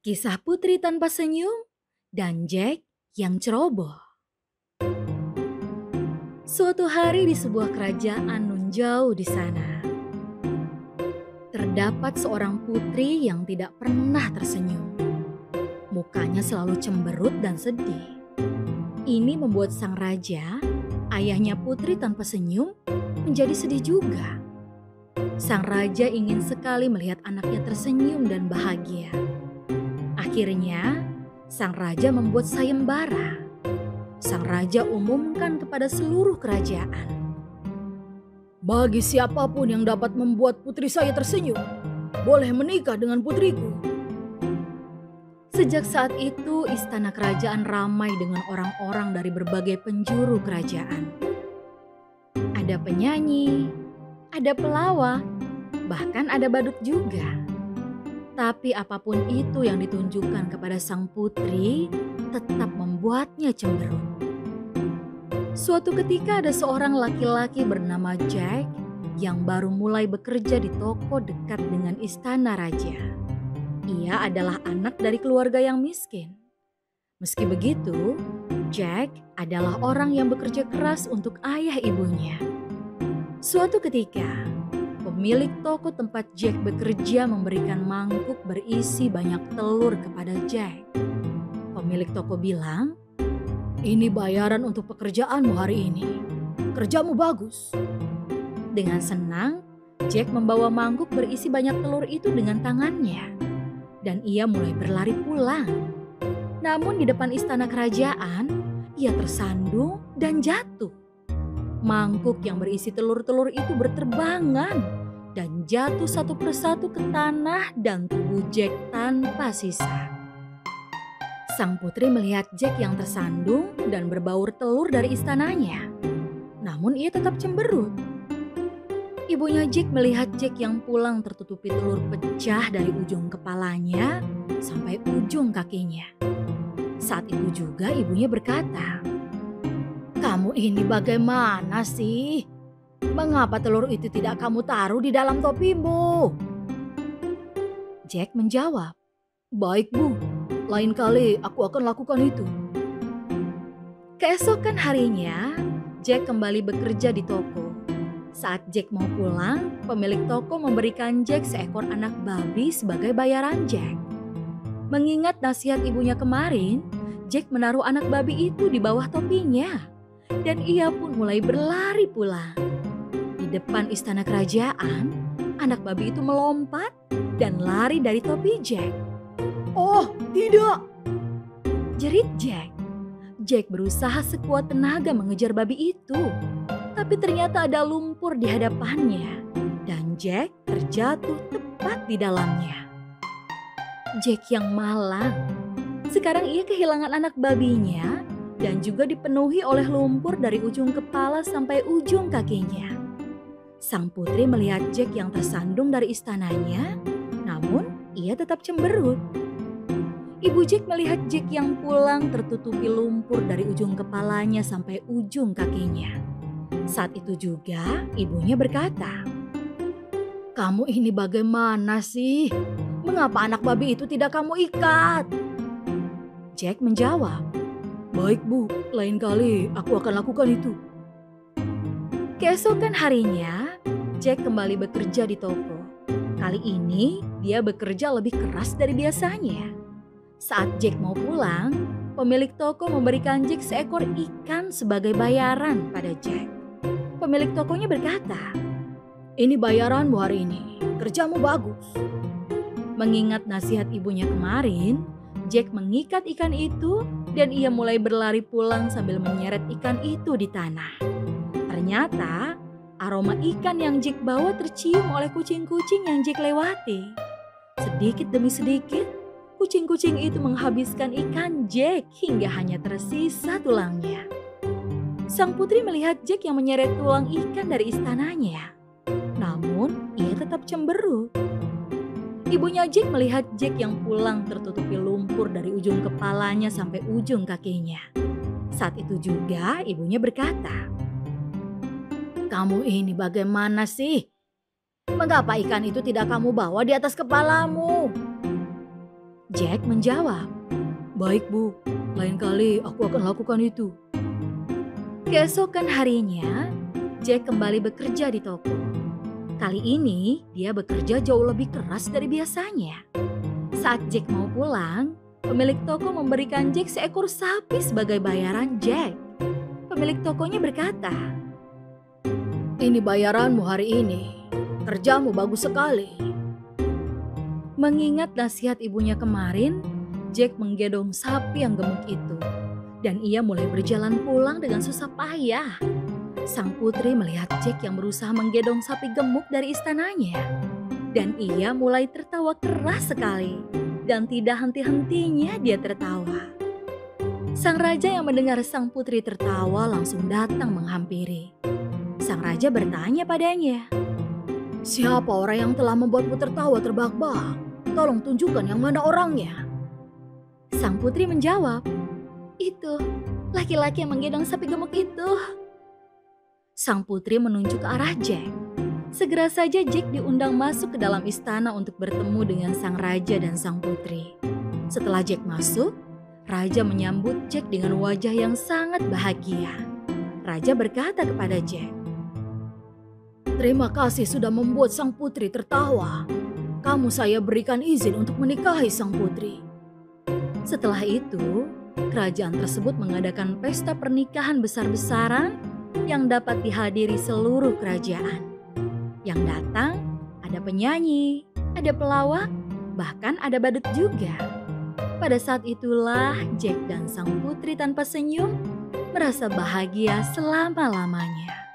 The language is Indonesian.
Kisah Putri Tanpa Senyum dan Jack yang ceroboh. Suatu hari di sebuah kerajaan nun jauh di sana, terdapat seorang putri yang tidak pernah tersenyum. Mukanya selalu cemberut dan sedih. Ini membuat sang raja, ayahnya Putri Tanpa Senyum, menjadi sedih juga. Sang raja ingin sekali melihat anaknya tersenyum dan bahagia. Akhirnya, sang raja membuat sayembara. Sang raja umumkan kepada seluruh kerajaan. Bagi siapapun yang dapat membuat putri saya tersenyum, boleh menikah dengan putriku. Sejak saat itu, istana kerajaan ramai dengan orang-orang dari berbagai penjuru kerajaan. Ada penyanyi, ada pelawak, bahkan ada badut juga. Tapi apapun itu yang ditunjukkan kepada sang putri tetap membuatnya cemberut. Suatu ketika ada seorang laki-laki bernama Jack yang baru mulai bekerja di toko dekat dengan istana raja. Ia adalah anak dari keluarga yang miskin. Meski begitu, Jack adalah orang yang bekerja keras untuk ayah ibunya. Suatu ketika, pemilik toko tempat Jack bekerja memberikan mangkuk berisi banyak telur kepada Jack. Pemilik toko bilang, "Ini bayaran untuk pekerjaanmu hari ini. Kerjamu bagus." Dengan senang, Jack membawa mangkuk berisi banyak telur itu dengan tangannya. Dan ia mulai berlari pulang. Namun di depan istana kerajaan, ia tersandung dan jatuh. Mangkuk yang berisi telur-telur itu berterbangan dan jatuh satu persatu ke tanah dan tubuh Jack tanpa sisa. Sang putri melihat Jack yang tersandung dan berbaur telur dari istananya. Namun ia tetap cemberut. Ibunya Jack melihat Jack yang pulang tertutupi telur pecah dari ujung kepalanya sampai ujung kakinya. Saat itu juga ibunya berkata, "Kamu ini bagaimana sih? Mengapa telur itu tidak kamu taruh di dalam topimu?" Jack menjawab, "Baik Bu, lain kali aku akan lakukan itu." Keesokan harinya, Jack kembali bekerja di toko. Saat Jack mau pulang, pemilik toko memberikan Jack seekor anak babi sebagai bayaran Jack. Mengingat nasihat ibunya kemarin, Jack menaruh anak babi itu di bawah topinya. Dan ia pun mulai berlari pulang. Di depan istana kerajaan, anak babi itu melompat dan lari dari topi Jack. "Oh, tidak!" jerit Jack. Jack berusaha sekuat tenaga mengejar babi itu. Tapi ternyata ada lumpur di hadapannya dan Jack terjatuh tepat di dalamnya. Jack yang malang. Sekarang ia kehilangan anak babinya dan juga dipenuhi oleh lumpur dari ujung kepala sampai ujung kakinya. Sang putri melihat Jack yang tersandung dari istananya, namun ia tetap cemberut. Ibu Jack melihat Jack yang pulang tertutupi lumpur dari ujung kepalanya sampai ujung kakinya. Saat itu juga ibunya berkata, "Kamu ini bagaimana sih? Mengapa anak babi itu tidak kamu ikat?" Jack menjawab, "Baik Bu, lain kali aku akan lakukan itu." Keesokan harinya, Jack kembali bekerja di toko. Kali ini dia bekerja lebih keras dari biasanya. Saat Jack mau pulang, pemilik toko memberikan Jack seekor ikan sebagai bayaran pada Jack. Pemilik tokonya berkata, "Ini bayaranmu hari ini, kerjamu bagus." Mengingat nasihat ibunya kemarin, Jack mengikat ikan itu dan ia mulai berlari pulang sambil menyeret ikan itu di tanah. Ternyata aroma ikan yang Jack bawa tercium oleh kucing-kucing yang Jack lewati. Sedikit demi sedikit, kucing-kucing itu menghabiskan ikan Jack hingga hanya tersisa tulangnya. Sang putri melihat Jack yang menyeret tulang ikan dari istananya. Namun, ia tetap cemberut. Ibunya Jack melihat Jack yang pulang tertutupi lumpur dari ujung kepalanya sampai ujung kakinya. Saat itu juga ibunya berkata, "Kamu ini bagaimana sih? Mengapa ikan itu tidak kamu bawa di atas kepalamu?" Jack menjawab, "Baik Bu, lain kali aku akan lakukan itu." Keesokan harinya, Jack kembali bekerja di toko. Kali ini dia bekerja jauh lebih keras dari biasanya. Saat Jack mau pulang, pemilik toko memberikan Jack seekor sapi sebagai bayaran Jack. Pemilik tokonya berkata, "Ini bayaranmu hari ini. Kerjamu bagus sekali." Mengingat nasihat ibunya kemarin, Jack menggendong sapi yang gemuk itu. Dan ia mulai berjalan pulang dengan susah payah. Sang putri melihat Jack yang berusaha menggendong sapi gemuk dari istananya. Dan ia mulai tertawa keras sekali. Dan tidak henti-hentinya dia tertawa. Sang raja yang mendengar sang putri tertawa langsung datang menghampiri. Sang raja bertanya padanya, "Siapa orang yang telah membuatmu tertawa terbahak-bahak? Tolong tunjukkan yang mana orangnya." Sang putri menjawab, "Itu, laki-laki yang menggendong sapi gemuk itu." Sang putri menunjuk ke arah Jack. Segera saja Jack diundang masuk ke dalam istana untuk bertemu dengan sang raja dan sang putri. Setelah Jack masuk, raja menyambut Jack dengan wajah yang sangat bahagia. Raja berkata kepada Jack, "Terima kasih sudah membuat sang putri tertawa. Kamu saya berikan izin untuk menikahi sang putri." Setelah itu, kerajaan tersebut mengadakan pesta pernikahan besar-besaran yang dapat dihadiri seluruh kerajaan. Yang datang ada penyanyi, ada pelawak, bahkan ada badut juga. Pada saat itulah Jack dan sang putri tanpa senyum merasa bahagia selama-lamanya.